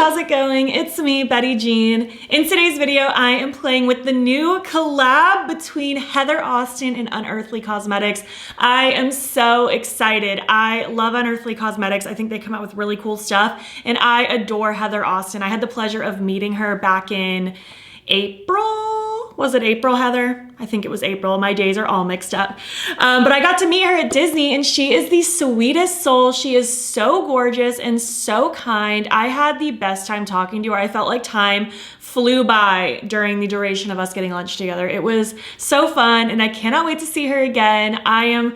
how's it going? It's me, Betty Jean. In today's video, I am playing with the new collab between Heather Austin and Unearthly Cosmetics. I am so excited. I love Unearthly Cosmetics. I think they come out with really cool stuff, and I adore Heather Austin. I had the pleasure of meeting her back in April. Was it April, Heather? I think it was April. My days are all mixed up. But I got to meet her at Disney, and she is the sweetest soul. She is so gorgeous and so kind. I had the best time talking to her. I felt like time flew by during the duration of us getting lunch together. It was so fun, and I cannot wait to see her again. I am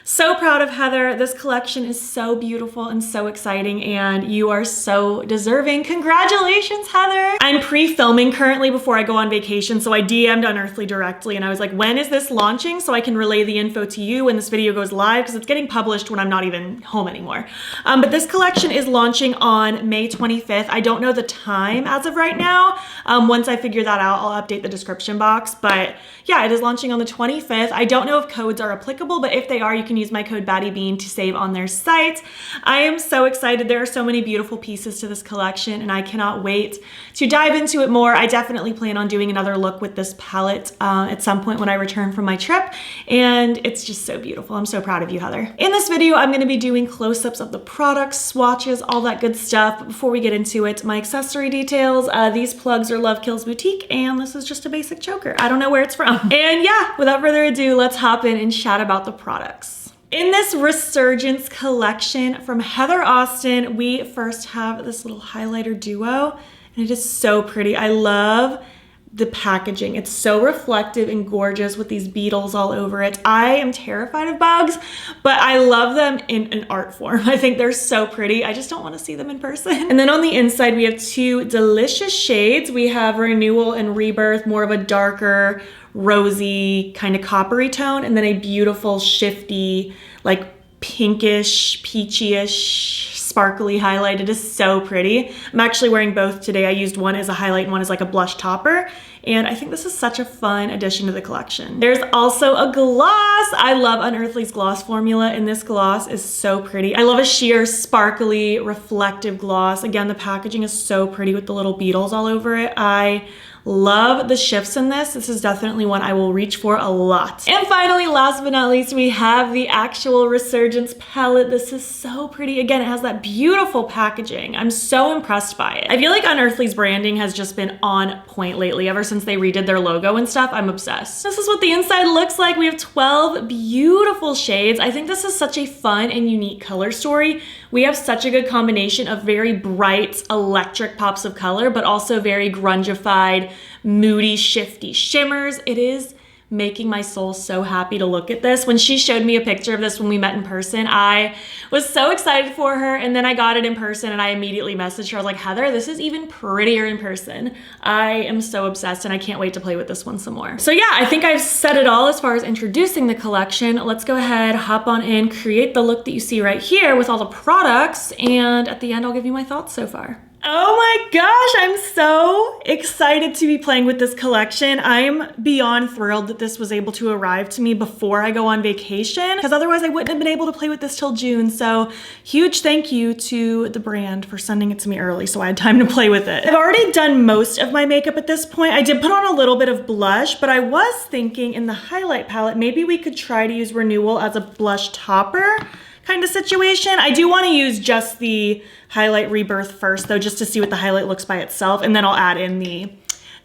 so proud of Heather. This collection is so beautiful and so exciting, and you are so deserving. Congratulations, Heather. I'm pre-filming currently before I go on vacation, so I DM'd Unearthly directly, and I was like, when is this launching so I can relay the info to you when this video goes live, because it's getting published when I'm not even home anymore. But this collection is launching on May 25th. I don't know the time as of right now. Once I figure that out, I'll update the description box, but yeah, it is launching on the 25th. I don't know if codes are applicable, but if they are, you can use my code battybean to save on their site. I am so excited. There are so many beautiful pieces to this collection, and I cannot wait to dive into it more. I definitely plan on doing another look with this palette at some point when I return from my trip, and it's just so beautiful. I'm so proud of you, Heather. In this video, I'm going to be doing close-ups of the products, swatches, all that good stuff. But before we get into it, my accessory details. These plugs are Love Kills Boutique, and this is just a basic choker. I don't know where it's from. And yeah, without further ado, let's hop in and chat about the products. In this Resurgence collection from Heather Austin, we first have this little highlighter duo, and it is so pretty. I love the packaging. It's so reflective and gorgeous with these beetles all over it. I am terrified of bugs, but I love them in an art form. I think they're so pretty. I just don't want to see them in person. And then on the inside, we have two delicious shades. We have Renewal and Rebirth, more of a darker, rosy, kind of coppery tone, and then a beautiful, shifty, like pinkish, peachy-ish, sparkly highlight. It is so pretty. I'm actually wearing both today. I used one as a highlight and one as like a blush topper, and I think this is such a fun addition to the collection. There's also a gloss. I love Unearthly's gloss formula, and this gloss is so pretty. I love a sheer, sparkly, reflective gloss. Again, the packaging is so pretty with the little beetles all over it. I love the shifts in this. This is definitely one I will reach for a lot. And finally, last but not least, we have the actual Resurgence palette. This is so pretty. Again, it has that beautiful packaging. I'm so impressed by it. I feel like Unearthly's branding has just been on point lately. Ever since they redid their logo and stuff, I'm obsessed. This is what the inside looks like. We have 12 beautiful shades. I think this is such a fun and unique color story. We have such a good combination of very bright electric pops of color, but also very grungified, moody, shifty shimmers. It is making my soul so happy to look at this. When she showed me a picture of this when we met in person, I was so excited for her, and then I got it in person and I immediately messaged her. I was like, Heather, this is even prettier in person. I am so obsessed, and I can't wait to play with this one some more. So yeah, I think I've said it all as far as introducing the collection. Let's go ahead, hop on in, create the look that you see right here with all the products, and at the end, I'll give you my thoughts so far. Oh my gosh, I'm so excited to be playing with this collection. I'm beyond thrilled that this was able to arrive to me before I go on vacation, because otherwise I wouldn't have been able to play with this till June. So huge thank you to the brand for sending it to me early so I had time to play with it. I've already done most of my makeup at this point. I did put on a little bit of blush, but I was thinking in the highlight palette, maybe we could try to use Renewal as a blush topper kind of situation. I do want to use just the highlight Rebirth first though, just to see what the highlight looks by itself, and then I'll add in the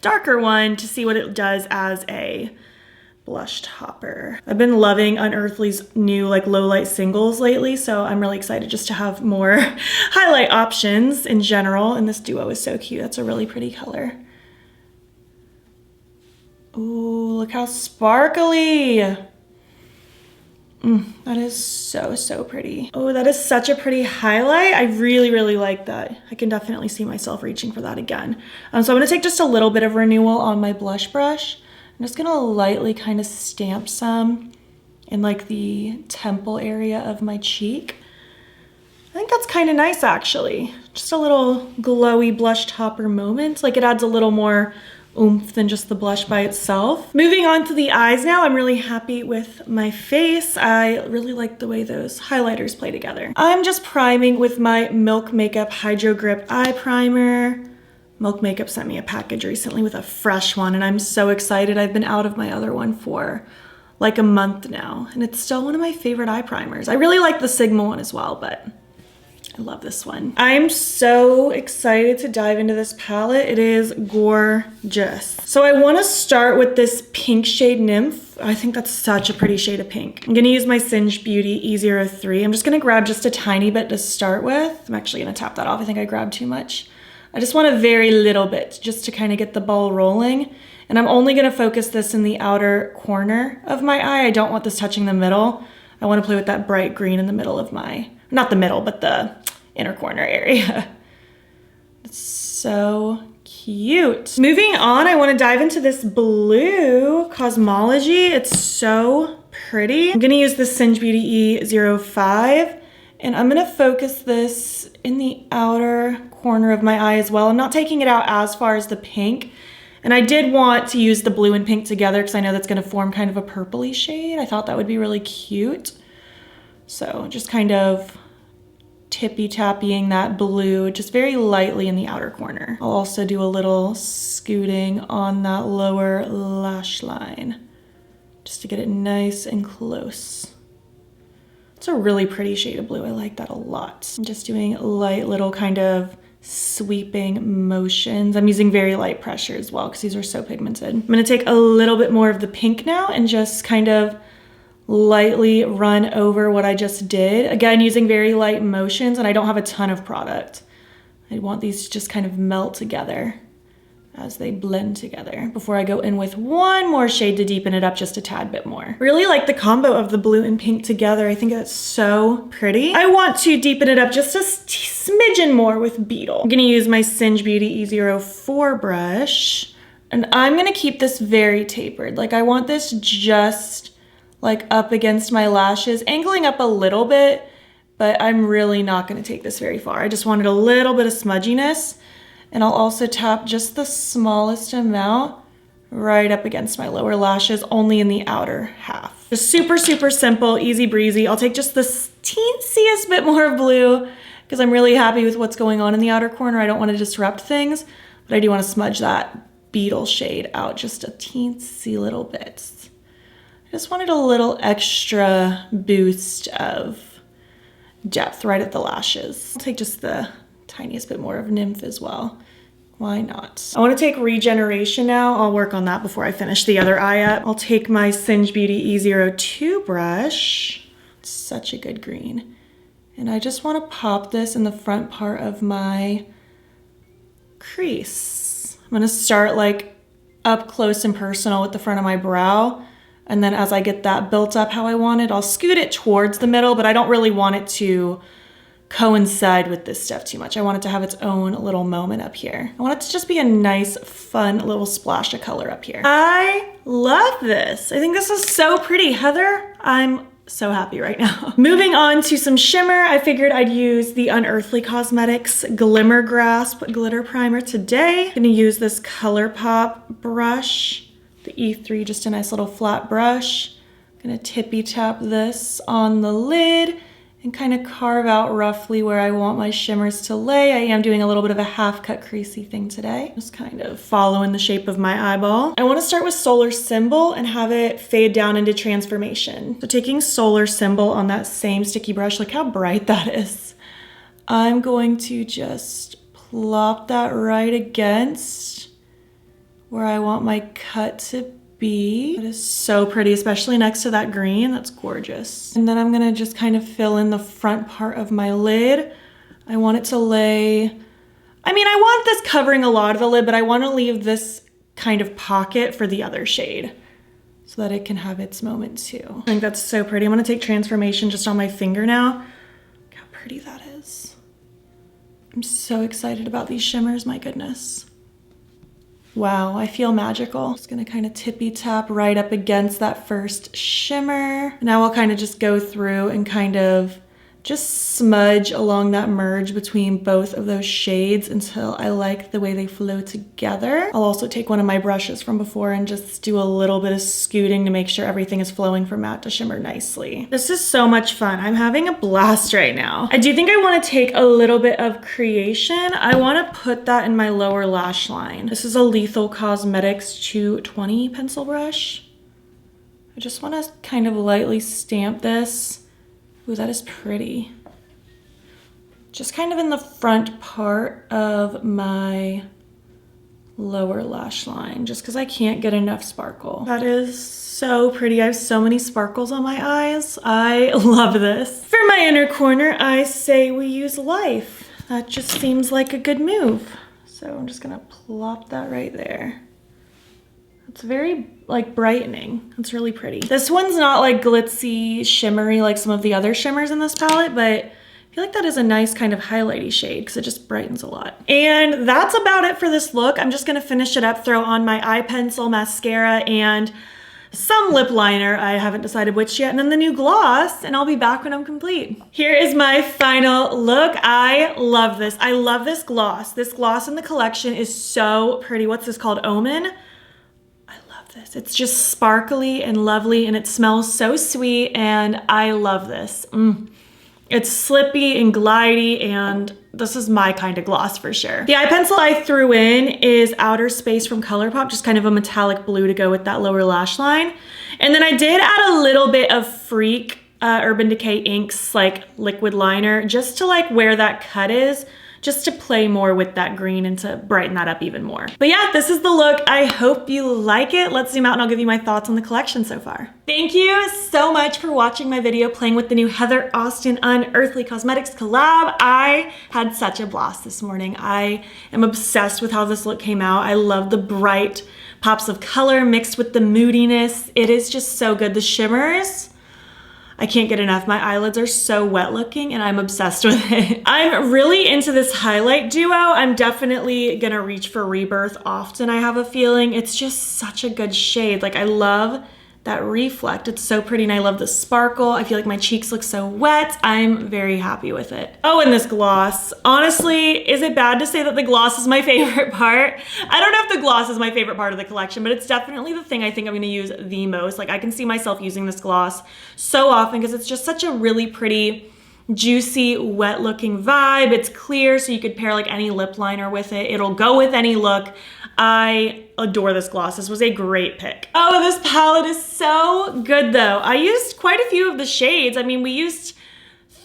darker one to see what it does as a blush topper. I've been loving Unearthly's new like low light singles lately, so I'm really excited just to have more highlight options in general, and this duo is so cute. That's a really pretty color. Ooh, look how sparkly. That is so, so pretty. Oh, that is such a pretty highlight. I really, really like that. I can definitely see myself reaching for that again. So I'm gonna take just a little bit of Renewal on my blush brush. I'm just gonna lightly kind of stamp some in like the temple area of my cheek. I think that's kind of nice actually. Just a little glowy blush topper moment. Like it adds a little more oomph than just the blush by itself. Moving on to the eyes now, I'm really happy with my face. I really like the way those highlighters play together. I'm just priming with my Milk Makeup Hydro Grip Eye Primer. Milk Makeup sent me a package recently with a fresh one, and I'm so excited. I've been out of my other one for like a month now, and it's still one of my favorite eye primers. I really like the Sigma one as well, but I love this one. I'm so excited to dive into this palette. It is gorgeous. So I want to start with this pink shade Nymph. I think that's such a pretty shade of pink. I'm going to use my Singed Beauty E03. I'm just going to grab just a tiny bit to start with. I'm actually going to tap that off. I think I grabbed too much. I just want a very little bit just to kind of get the ball rolling. And I'm only going to focus this in the outer corner of my eye. I don't want this touching the middle. I want to play with that bright green in the middle of my, not the middle, but the inner corner area. It's so cute. Moving on, I want to dive into this blue Cosmology. It's so pretty. I'm going to use the Singed Beauty E05, and I'm going to focus this in the outer corner of my eye as well. I'm not taking it out as far as the pink. And I did want to use the blue and pink together because I know that's going to form kind of a purpley shade. I thought that would be really cute. So just kind of tippy-tapping that blue just very lightly in the outer corner. I'll also do a little scooting on that lower lash line just to get it nice and close. It's a really pretty shade of blue. I like that a lot. I'm just doing light little kind of sweeping motions. I'm using very light pressure as well because these are so pigmented. I'm going to take a little bit more of the pink now and just kind of lightly run over what I just did. Again, using very light motions, and I don't have a ton of product. I want these to just kind of melt together as they blend together before I go in with one more shade to deepen it up just a tad bit more. Really like the combo of the blue and pink together. I think that's so pretty. I want to deepen it up just a smidgen more with Beetle. I'm gonna use my Singed Beauty E04 brush, and I'm gonna keep this very tapered. Like I want this just like up against my lashes, angling up a little bit, but I'm really not gonna take this very far. I just wanted a little bit of smudginess. And I'll also tap just the smallest amount right up against my lower lashes, only in the outer half. Just super, super simple, easy breezy. I'll take just the teensiest bit more of blue because I'm really happy with what's going on in the outer corner. I don't want to disrupt things, but I do want to smudge that Beetle shade out just a teensy little bit. I just wanted a little extra boost of depth right at the lashes. I'll take just the tiniest bit more of Nymph as well. Why not? I want to take Regeneration now. I'll work on that before I finish the other eye up. I'll take my Singed Beauty E02 brush. It's such a good green. And I just want to pop this in the front part of my crease. I'm going to start like up close and personal with the front of my brow. And then as I get that built up how I want it, I'll scoot it towards the middle, but I don't really want it to coincide with this stuff too much. I want it to have its own little moment up here. I want it to just be a nice, fun little splash of color up here. I love this. I think this is so pretty. Heather, I'm so happy right now. Moving on to some shimmer, I figured I'd use the Unearthly Cosmetics Glimmer Grasp Glitter Primer today. I'm gonna use this ColourPop brush, the E3, just a nice little flat brush. I'm gonna tippy tap this on the lid and kind of carve out roughly where I want my shimmers to lay. I am doing a little bit of a half cut creasy thing today. Just kind of following the shape of my eyeball. I want to start with Solar Symbol and have it fade down into Transformation. So taking Solar Symbol on that same sticky brush, look how bright that is. I'm going to just plop that right against where I want my cut to be. It is so pretty, especially next to that green. That's gorgeous. And then I'm gonna just kind of fill in the front part of my lid. I want it to lay, I mean, I want this covering a lot of the lid, but I want to leave this kind of pocket for the other shade so that it can have its moment too. I think that's so pretty. I'm gonna take Transformation just on my finger now. Look how pretty that is. I'm so excited about these shimmers, my goodness. Wow, I feel magical. Just gonna kind of tippy tap right up against that first shimmer. Now I'll kind of just go through and kind of just smudge along that merge between both of those shades until I like the way they flow together. I'll also take one of my brushes from before and just do a little bit of scooting to make sure everything is flowing from matte to shimmer nicely. This is so much fun. I'm having a blast right now. I do think I want to take a little bit of creation. I want to put that in my lower lash line. This is a Lethal Cosmetics 220 pencil brush. I just want to kind of lightly stamp this. Ooh, that is pretty. Just kind of in the front part of my lower lash line, just because I can't get enough sparkle. That is so pretty. I have so many sparkles on my eyes. I love this. For my inner corner, I say we use Life. That just seems like a good move. So I'm just gonna plop that right there. It's very like brightening. It's really pretty. This one's not like glitzy, shimmery like some of the other shimmers in this palette, but I feel like that is a nice kind of highlighty shade because it just brightens a lot. And that's about it for this look. I'm just gonna finish it up, throw on my eye pencil, mascara, and some lip liner. I haven't decided which yet, and then the new gloss, and I'll be back when I'm complete. Here is my final look. I love this. I love this gloss. This gloss in the collection is so pretty. What's this called? Omen? This. It's just sparkly and lovely, and it smells so sweet, and I love this. It's slippy and glidey, and this is my kind of gloss for sure. The eye pencil I threw in is Outer Space from ColourPop, just kind of a metallic blue to go with that lower lash line. And then I did add a little bit of Freak Urban Decay Inks like liquid liner just to like where that cut is, just to play more with that green and to brighten that up even more. But yeah, this is the look. I hope you like it. Let's zoom out and I'll give you my thoughts on the collection so far. Thank you so much for watching my video playing with the new Heather Austin Unearthly Cosmetics collab. I had such a blast this morning. I am obsessed with how this look came out. I love the bright pops of color mixed with the moodiness. It is just so good. The shimmers, I can't get enough. My eyelids are so wet looking and I'm obsessed with it. I'm really into this highlight duo. I'm definitely gonna reach for Rebirth often, I have a feeling. It's just such a good shade. Like I love that reflect. It's so pretty and I love the sparkle. I feel like my cheeks look so wet. I'm very happy with it. Oh, and this gloss. Honestly, is it bad to say that the gloss is my favorite part? I don't know if the gloss is my favorite part of the collection, but it's definitely the thing I think I'm gonna use the most. Like I can see myself using this gloss so often because it's just such a really pretty, juicy, wet looking vibe. It's clear, so you could pair like any lip liner with it. It'll go with any look. I adore this gloss. This was a great pick. Oh, this palette is so good though. I used quite a few of the shades. I mean, we used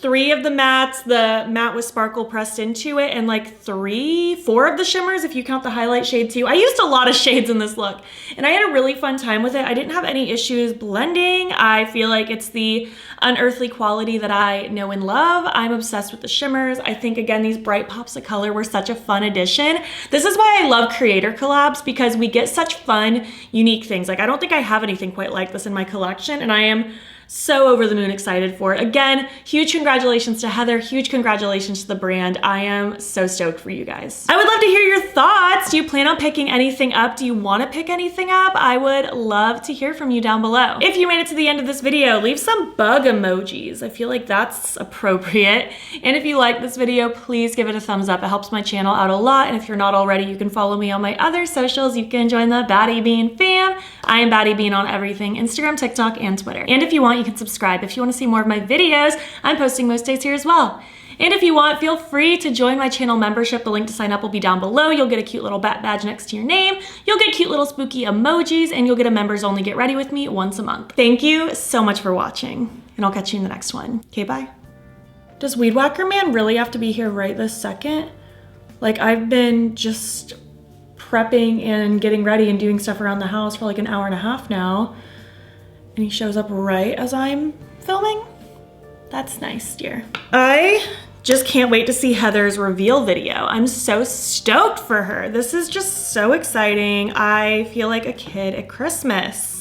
3 of the mattes, the matte with sparkle pressed into it, and like 4 of the shimmers if you count the highlight shade too. I used a lot of shades in this look and I had a really fun time with it. I didn't have any issues blending. I feel like it's the unearthly quality that I know and love. I'm obsessed with the shimmers. I think again, these bright pops of color were such a fun addition. This is why I love creator collabs, because we get such fun, unique things. Like I don't think I have anything quite like this in my collection, and I am so over the moon excited for it. Again, huge congratulations to Heather, huge congratulations to the brand. I am so stoked for you guys. I would love to hear your thoughts. Do you plan on picking anything up? Do you want to pick anything up? I would love to hear from you down below. If you made it to the end of this video, leave some bug emojis. I feel like that's appropriate. And if you like this video, please give it a thumbs up. It helps my channel out a lot. And if you're not already, you can follow me on my other socials. You can join the battybean fam. I am battybean on everything, Instagram, TikTok, and Twitter. And if you want, you can subscribe. If you want to see more of my videos, I'm posting most days here as well. And if you want, feel free to join my channel membership. The link to sign up will be down below. You'll get a cute little bat badge next to your name. You'll get cute little spooky emojis, and you'll get a members only Get Ready With Me once a month. Thank you so much for watching, and I'll catch you in the next one. Okay, bye. Does Weed Whacker Man really have to be here right this second? Like I've been just prepping and getting ready and doing stuff around the house for like an hour and a half now. And he shows up right as I'm filming? That's nice, dear. I just can't wait to see Heather's reveal video. I'm so stoked for her. This is just so exciting. I feel like a kid at Christmas.